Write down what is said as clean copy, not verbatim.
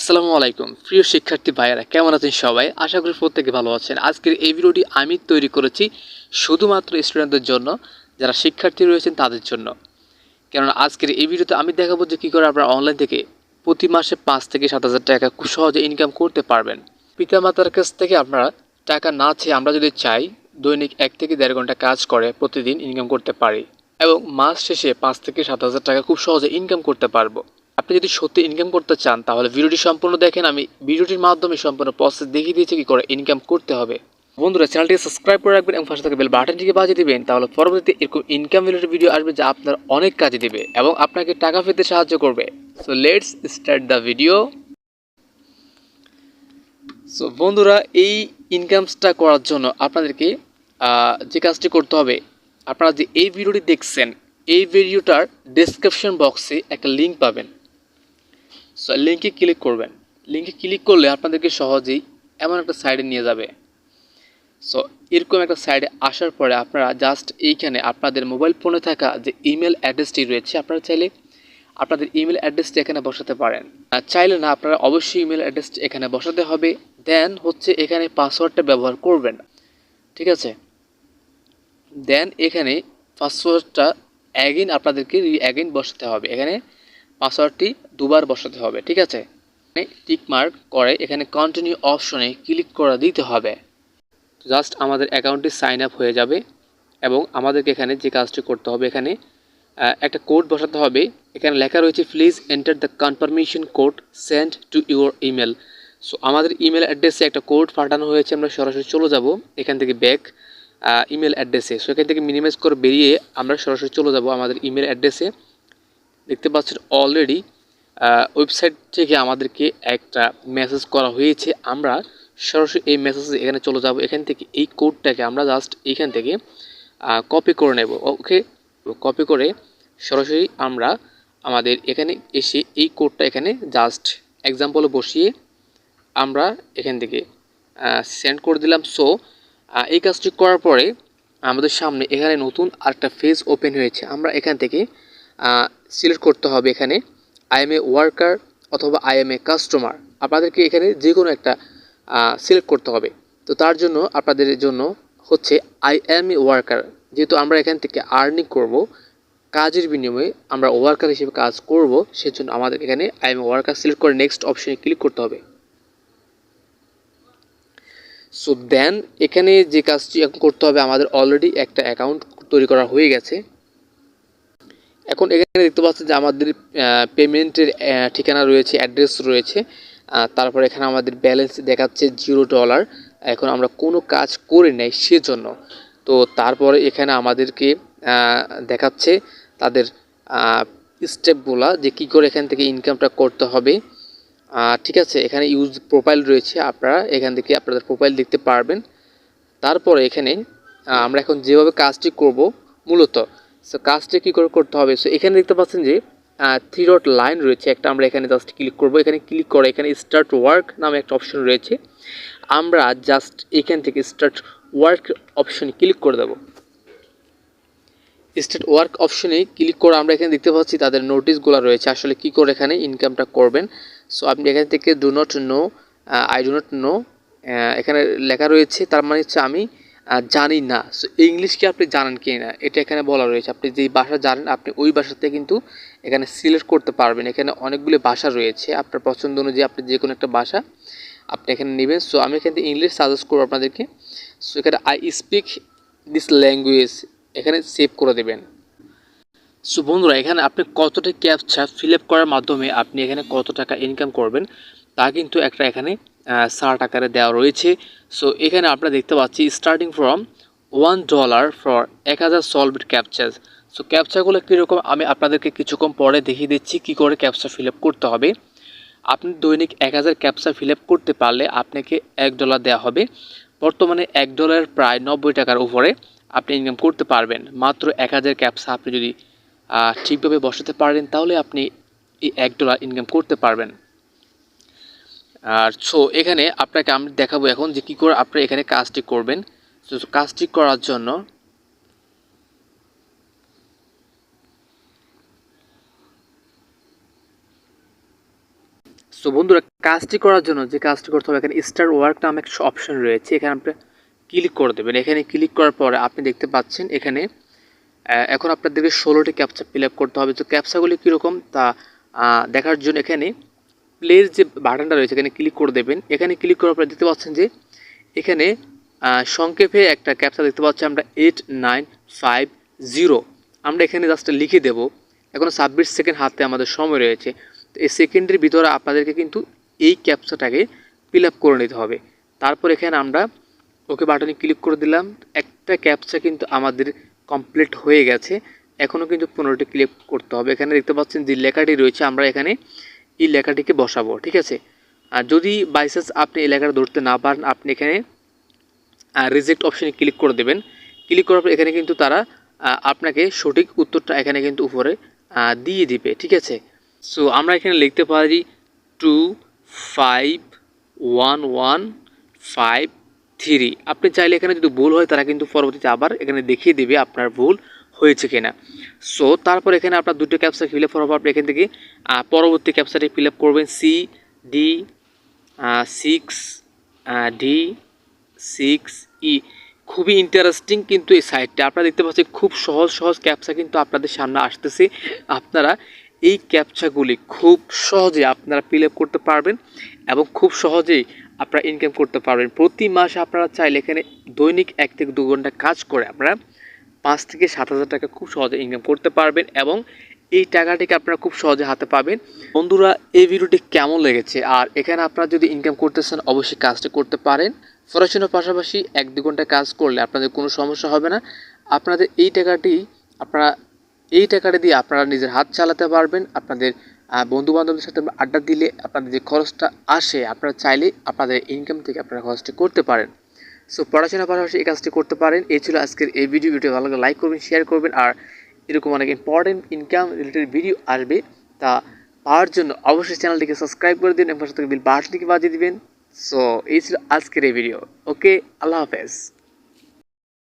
আসসালামু আলাইকুম প্রিয় শিক্ষার্থী ভাইয়েরা, কেমন আছেন সবাই? আশা করি প্রত্যেকে ভালো আছেন। আজকের এই ভিডিওটি আমি তৈরি করেছি শুধুমাত্র স্টুডেন্টদের জন্য, যারা শিক্ষার্থী রয়েছেন তাদের জন্য। কেননা আজকের এই ভিডিওতে আমি দেখাবো যে কী করে আপনারা অনলাইন থেকে প্রতি মাসে 5 থেকে 7,000 টাকা খুব সহজে ইনকাম করতে পারবেন। পিতামাতার কাছ থেকে আপনারা টাকা না চেয়ে আমরা যদি চাই দৈনিক 1 থেকে 1.5 ঘন্টা কাজ করে প্রতিদিন ইনকাম করতে পারি এবং মাস শেষে 5 থেকে 7,000 টাকা খুব সহজে ইনকাম করতে পারবো। আপনি যদি সত্যি ইনকাম করতে চান তাহলে ভিডিওটি সম্পূর্ণ দেখেন। আমি ভিডিওটির মাধ্যমে সম্পূর্ণ প্রসেস দেখিয়ে দিয়েছি কী করে ইনকাম করতে হবে। বন্ধুরা, চ্যানেলটিকে সাবস্ক্রাইব করে রাখবেন এবং পাশে থাকা বেল বাটনটিকে বাজিয়ে দিবেন, তাহলে পরবর্তীতে এরকম ইনকাম রিলেটেড ভিডিও আসবে যা আপনার অনেক কাজে দিবে এবং আপনাকে টাকা পেতে সাহায্য করবে। So let's start the video. So বন্ধুরা, এই ইনকামসটা করার জন্য আপনাদেরকে যে কাজটি করতে হবে, আপনারা যে এই ভিডিওটি দেখছেন এই ভিডিওটার ডেসক্রিপশন বক্সে একটা লিঙ্ক পাবেন। সো লিঙ্কে ক্লিক করবেন। লিঙ্কে ক্লিক করলে আপনাদেরকে সহজেই এমন একটা সাইডে নিয়ে যাবে। সো এরকম একটা সাইডে আসার পরে আপনারা জাস্ট এইখানে আপনাদের মোবাইল ফোনে থাকা যে ইমেল অ্যাড্রেসটি রয়েছে, আপনারা চাইলে আপনাদের ইমেল অ্যাড্রেসটি এখানে বসাতে পারেন। আর চাইলে না, আপনারা অবশ্যই ইমেল অ্যাড্রেসটি এখানে বসাতে হবে। দেন হচ্ছে এখানে পাসওয়ার্ডটা ব্যবহার করবেন, ঠিক আছে? দেন এখানে পাসওয়ার্ডটা আপনাদেরকে বসাতে হবে। এখানে পাসওয়ার্ডটি দুবার বসাতে হবে, ঠিক আছে? টিক মার্ক করে এখানে কন্টিনিউ অপশনে ক্লিক করে দিতে হবে। জাস্ট আমাদের অ্যাকাউন্টটি সাইন আপ হয়ে যাবে এবং আমাদেরকে এখানে যে কাজটি করতে হবে, এখানে একটা কোড বসাতে হবে। এখানে লেখা রয়েছে please enter the confirmation code send to your email. So আমাদের ইমেল অ্যাড্রেসে একটা কোড পাঠানো হয়েছে। আমরা সরাসরি চলে যাব এখান থেকে ব্যাক ইমেল অ্যাড্রেসে। সো এখান থেকে মিনিমাইজ করে বেরিয়ে আমরা সরাসরি চলে যাব আমাদের ইমেল অ্যাড্রেসে। দেখতে পাচ্ছেন অলরেডি ওয়েবসাইট থেকে আমাদেরকে একটা মেসেজ করা হয়েছে। আমরা সরাসরি এই মেসেজে এখানে চলে যাব। এখান থেকে এই কোডটাকে আমরা জাস্ট এইখান থেকে কপি করে নেব। ওকে, কপি করে সরাসরি আমরা আমাদের এখানে এসে এই কোডটা এখানে জাস্ট এক্সাম্পলে বসিয়ে আমরা এখান থেকে সেন্ড করে দিলাম। সো এই কাজটি করার পরে আমাদের সামনে এখানে নতুন আরেকটা পেজ ওপেন হয়েছে। আমরা এখান থেকে সিলেক্ট করতে হবে এখানে আই এম এ ওয়ার্কার অথবা আই এম এ কাস্টমার। আপনাদেরকে এখানে যে কোনো একটা সিলেক্ট করতে হবে। তো তার জন্য আপনাদের জন্য হচ্ছে আই এম এ ওয়ার্কার। যেহেতু আমরা এখান থেকে আর্নিং করব, কাজের বিনিময়ে আমরা ওয়ার্কার হিসেবে কাজ করব, সেজন্য আমাদের এখানে I M A worker select করে নেক্সট অপশনে ক্লিক করতে হবে। সো দেন এখানে যে কাজটি এখন করতে হবে, আমাদের অলরেডি একটা অ্যাকাউন্ট তৈরি করা হয়ে গেছে। এখন এখানে দেখতে পাচ্ছেন যে আমাদের পেমেন্টের ঠিকানা রয়েছে, অ্যাড্রেস রয়েছে। তারপর এখানে আমাদের ব্যালেন্স দেখাচ্ছে $0। এখন আমরা কোনো কাজ করে নাই সেজন্য। তো তারপরে এখানে আমাদেরকে দেখাচ্ছে তাদের স্টেপগুলো যে কী করে এখান থেকে ইনকামটা করতে হবে, ঠিক আছে? এখানে ইউজ প্রোফাইল রয়েছে, আপনারা এখান থেকে আপনাদের প্রোফাইল দেখতে পারবেন। তারপরে এখানে আমরা এখন যেভাবে কাজটি করব মূলত, সো কাজটি কী করে করতে হবে, সো এখানে দেখতে পাচ্ছেন যে 3 ডট লাইন রয়েছে একটা। আমরা এখানে জাস্ট ক্লিক করব। এখানে ক্লিক করে এখানে স্টার্ট ওয়ার্ক নামে একটা অপশন রয়েছে। আমরা জাস্ট এখান থেকে স্টার্ট ওয়ার্ক অপশনে ক্লিক করে দেব। স্টার্ট ওয়ার্ক অপশনে ক্লিক করে আমরা এখানে দেখতে পাচ্ছি তাদের নোটিশগুলো রয়েছে আসলে কী করে এখানে ইনকামটা করবেন। সো আপনি এখান থেকে do not know, I do not know এখানে লেখা রয়েছে, তার মানে হচ্ছে আমি জানি না। সো ইংলিশ কি আপনি জানেন কি না এটা এখানে বলা রয়েছে। আপনি যেই ভাষা জানেন আপনি ওই ভাষাতে কিন্তু এখানে সিলেক্ট করতে পারবেন। এখানে অনেকগুলি ভাষা রয়েছে, আপনার পছন্দ অনুযায়ী আপনি যে কোনো একটা ভাষা আপনি এখানে নেবেন। সো আমি এখান থেকে ইংলিশ সাজেস্ট করবো আপনাদেরকে। সো এখানে আই স্পিক দিস ল্যাঙ্গুয়েজ এখানে সেভ করে দেবেন। সো বন্ধুরা, এখানে আপনি কতটা ক্যাপচা ফিল আপ করার মাধ্যমে আপনি এখানে কত টাকা ইনকাম করবেন তা কিন্তু একটা এখানে চার্ট আকারে দেওয়া রয়েছে। সো এখানে আপনারা দেখতে পাচ্ছি starting from $1 for 1000 solved captchas. So ক্যাপচাগুলো কীরকম আমি আপনাদেরকে কিছুক্ষণ পরে দেখিয়ে দিচ্ছি কী করে ক্যাপচা ফিল আপ করতে হবে। আপনি দৈনিক 1000 ক্যাপচা ফিল আপ করতে পারলে আপনাকে $1 দেওয়া হবে। বর্তমানে $1 প্রায় 90 টাকার উপরে আপনি ইনকাম করতে পারবেন। মাত্র 1000 ক্যাপচা আপনি যদি ঠিকভাবে বসাতে পারেন তাহলে আপনি এই $1 ইনকাম করতে পারবেন। আর সো এখানে আপনাকে আমি দেখাবো এখন যে কী করে আপনি এখানে কাজটি করবেন। সো কাজটি করার জন্য সো বন্ধুরা, কাজটি করার জন্য যে কাজটি করতে হবে, এখানে স্টার্ট ওয়ার্ক নামে একটা অপশন রয়েছে, এখানে আপনি ক্লিক করে দেবেন। এখানে ক্লিক করার পরে আপনি দেখতে পাচ্ছেন এখানে এখন আপনাদেরকে 16টি ক্যাপচা ফিল আপ করতে হবে। তো ক্যাপচাগুলি কীরকম তা দেখার জন্য এখানে প্লের যে বাটনটা রয়েছে এখানে ক্লিক করে দেবেন। এখানে ক্লিক করার পরে দেখতে পাচ্ছেন যে এখানে সংক্ষেপে একটা ক্যাপচা দেখতে পাচ্ছি আমরা 8950। আমরা এখানে জাস্ট লিখে দেব। এখন 26 সেকেন্ড হাতে আমাদের সময় রয়েছে। তো এই সেকেন্ডের ভিতরে আপনাদেরকে কিন্তু এই ক্যাপচাটাকে ফিল আপ করে নিতে হবে। তারপর এখানে আমরা ওকে বাটনে ক্লিক করে দিলাম। একটা ক্যাপচা কিন্তু আমাদের কমপ্লিট হয়ে গেছে। এখনও কিন্তু 15টি ক্লিক করতে হবে। এখানে দেখতে পাচ্ছেন যে লেখাটি রয়েছে, আমরা এখানে এই লেখাটিকে বসাবো, ঠিক আছে। আর যদি বাইচান্স আপনি এই লেখাটা ধরতে না পারেন, আপনি এখানে রিজেক্ট অপশানে ক্লিক করে দেবেন। ক্লিক করার পর এখানে কিন্তু তারা আপনাকে সঠিক উত্তরটা এখানে কিন্তু উপরে দিয়ে দিবে, ঠিক আছে। সো আমরা এখানে লিখতে পারি 2511553। আপনি চাইলে এখানে যদি ভুল হয় তারা কিন্তু পরবর্তীতে আবার এখানে দেখিয়ে দেবে আপনার ভুল হয়েছে কিনা। সো তারপর এখানে আপনার দুটো ক্যাপচা ফিল আপ করার পর আপনি এখান থেকে পরবর্তী ক্যাপচাটি ফিল আপ করবেন, CD6D6E। খুবই ইন্টারেস্টিং কিন্তু এই সাইটটা। আপনারা দেখতে পাচ্ছেন খুব সহজ সহজ ক্যাপচা কিন্তু আপনাদের সামনে আসতেছে। আপনারা এই ক্যাপচাগুলি খুব সহজে আপনারা ফিল আপ করতে পারবেন এবং খুব সহজেই আপনারা ইনকাম করতে পারবেন। প্রতি মাসে আপনারা চাইলে এখানে দৈনিক 1 থেকে 2 ঘন্টা কাজ করে আপনারা 5 থেকে 7,000 টাকা খুব সহজে ইনকাম করতে পারবেন এবং এই টাকাটিকে আপনারা খুব সহজে হাতে পাবেন। বন্ধুরা, এই ভিডিওটি কেমন লেগেছে? আর এখানে আপনারা যদি ইনকাম করতে চান অবশ্যই কাজটি করতে পারেন। পড়াশোনার পাশাপাশি 1-2 ঘন্টা কাজ করলে আপনাদের কোনো সমস্যা হবে না। আপনাদের এই টাকাটি দিয়ে আপনারা নিজের হাত চালাতে পারবেন। আপনাদের বন্ধুবান্ধবদের সাথে আড্ডা দিলে আপনাদের যে খরচটা আসে, আপনারা চাইলে আপনাদের ইনকাম থেকে আপনারা খরচটি করতে পারেন। সো পড়াশোনার পাশাপাশি এই কাজটি করতে পারেন। এই ছিল আজকের এই ভিডিওটি। ভালো লাগলে লাইক করবেন, শেয়ার করবেন। আর এরকম অনেক ইম্পর্টেন্ট ইনকাম রিলেটেড ভিডিও আসবে, তা পাওয়ার জন্য অবশ্যই চ্যানেলটিকে সাবস্ক্রাইব করে দিন এবং পাশে থেকে বেল বাটনটিকে বাজিয়ে দিবেন। সো এই ছিল আজকের এই ভিডিও। ওকে, আল্লাহ হাফেজ।